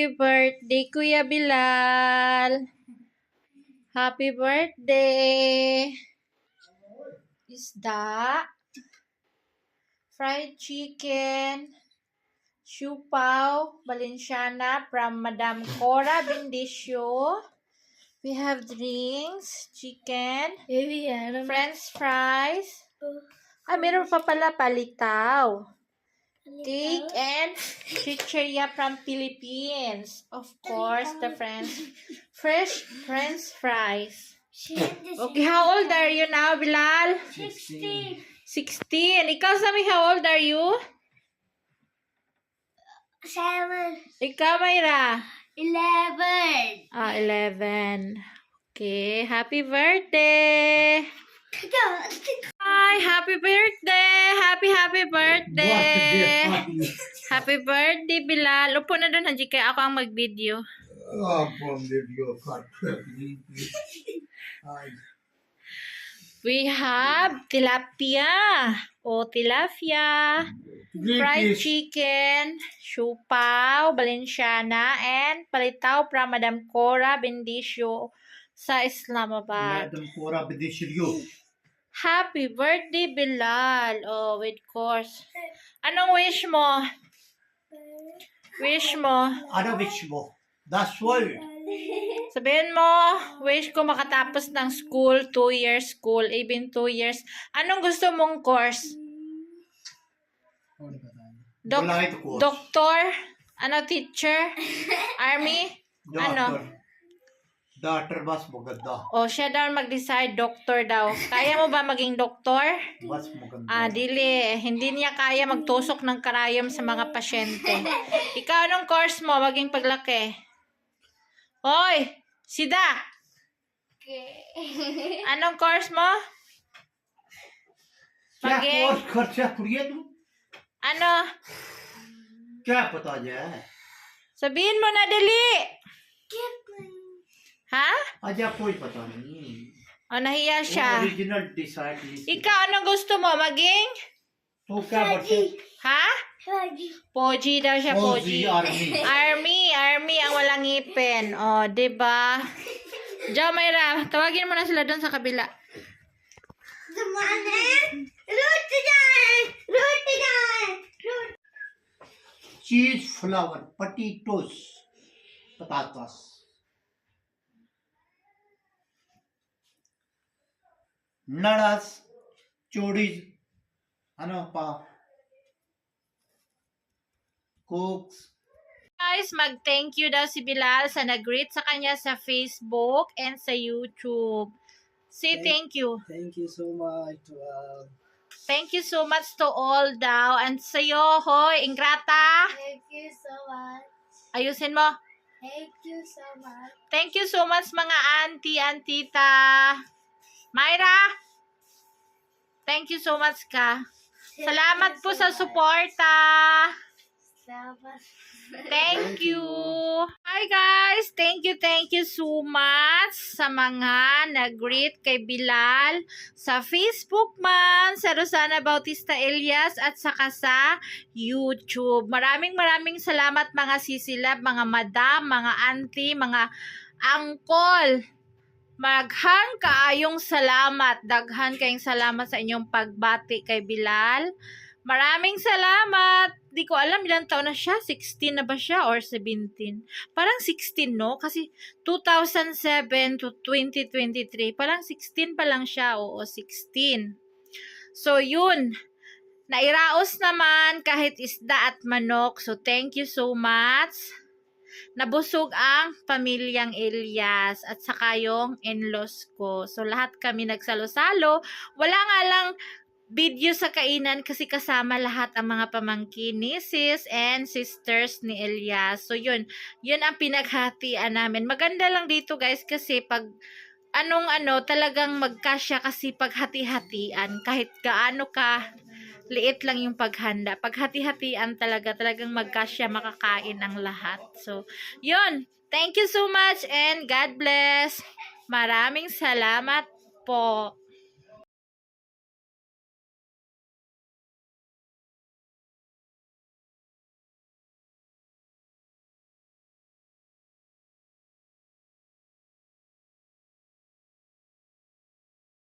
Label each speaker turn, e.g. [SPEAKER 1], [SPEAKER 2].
[SPEAKER 1] Happy birthday, Kuya Bilal. Happy birthday. Isda, fried chicken, siupaw, Valenciana from Madam Cora Bendicio. We have drinks, chicken, French fries. Meron pa pala palitaw. Cake and chicheria from Philippines. Of course, the fresh French fries. Okay, how old are you now, Bilal?
[SPEAKER 2] 16.
[SPEAKER 1] 16. Ikaw, Sami, how old are you?
[SPEAKER 2] 7.
[SPEAKER 1] Ikaw, Mayra?
[SPEAKER 2] 11.
[SPEAKER 1] 11. Okay, happy birthday! Hi, happy birthday! Happy birthday! Happy birthday, Bilal. Upo na doon, Haji, kaya ako ang mag-video. We have tilapia. Tilapia. Fried chicken, siupaw, Valenciana, and palitaw from Madam Cora Bendicio sa Islamabad.
[SPEAKER 3] Madam Cora Bendicio.
[SPEAKER 1] Happy birthday, Bilal. With course. Anong wish mo? Wish mo?
[SPEAKER 3] Ano wish mo? That's why.
[SPEAKER 1] Sabihin mo, wish ko makatapos ng school, 2 years school, even 2 years. Anong gusto mong course? Doktor? Ano, teacher? Army? Ano?
[SPEAKER 3] Doctor mas maganda.
[SPEAKER 1] Siya daw mag-decide, doktor daw. Kaya mo ba maging doktor?
[SPEAKER 3] Mas maganda.
[SPEAKER 1] Dili. Hindi niya kaya magtusok ng karayom sa mga pasyente. Ikaw, anong course mo maging paglaki? Hoy! Sida! Anong course mo?
[SPEAKER 3] क्या
[SPEAKER 1] Maging...
[SPEAKER 3] course खर्चा करिए तुम
[SPEAKER 1] Ano?
[SPEAKER 3] क्या पता जाए
[SPEAKER 1] Sabihin mo na dali! Ha?
[SPEAKER 3] आजा कोई पता नहीं
[SPEAKER 1] Nahiya siya.
[SPEAKER 3] Original decide
[SPEAKER 1] Ikaw, anong gusto mo? Maging?
[SPEAKER 3] तो क्या बचे
[SPEAKER 1] Ha? Poji daw siya, Poji.
[SPEAKER 3] Army
[SPEAKER 1] Army ang walang ngipin. Diba? Diyo, Mayra, tawagin mo na sila doon sa kabila.
[SPEAKER 3] चीज फ्लावर पटीटोस पतातास नड़स चोड़ीज ano pa cooks.
[SPEAKER 1] Guys, mag-thank you daw si Bilal sa nag-greet sa kanya sa Facebook and sa YouTube. Say thank you.
[SPEAKER 4] Thank you so much to
[SPEAKER 1] Thank you so much to all daw. And sa'yo, hoy, ingrata.
[SPEAKER 2] Thank you so much.
[SPEAKER 1] Ayusin mo.
[SPEAKER 2] Thank you so much.
[SPEAKER 1] Thank you so much mga auntie and tita. Myra, thank you so much ka. Salamat po sa suporta.
[SPEAKER 2] Salamat.
[SPEAKER 1] Thank you. Hi guys, thank you so much sa mga nag-greet kay Bilal sa Facebook man, sa Rosana Bautista Elias at saka sa YouTube. Maraming salamat mga sisilab, mga madam, mga auntie, mga angkol. Daghan kayong salamat sa inyong pagbati kay Bilal. Maraming salamat. Di ko alam ilang taon na siya. 16 na ba siya or 17? Parang 16, no? Kasi 2007 to 2023. Parang 16 pa lang siya. 16. So, yun. Nairaos naman kahit isda at manok. So, thank you so much. Nabusog ang pamilyang Elias at saka yung in-laws ko. So, lahat kami nagsalo-salo. Wala nga lang video sa kainan kasi kasama lahat ang mga pamangkin, nieces and sisters ni Elias. So, yun ang pinaghatian namin. Maganda lang dito guys kasi pag talagang magkasya kasi pag hati-hatian kahit gaano ka liit lang yung paghanda. Pag hati-hatian talagang magkasya, makakain ang lahat. So, yun. Thank you so much and God bless. Maraming salamat po.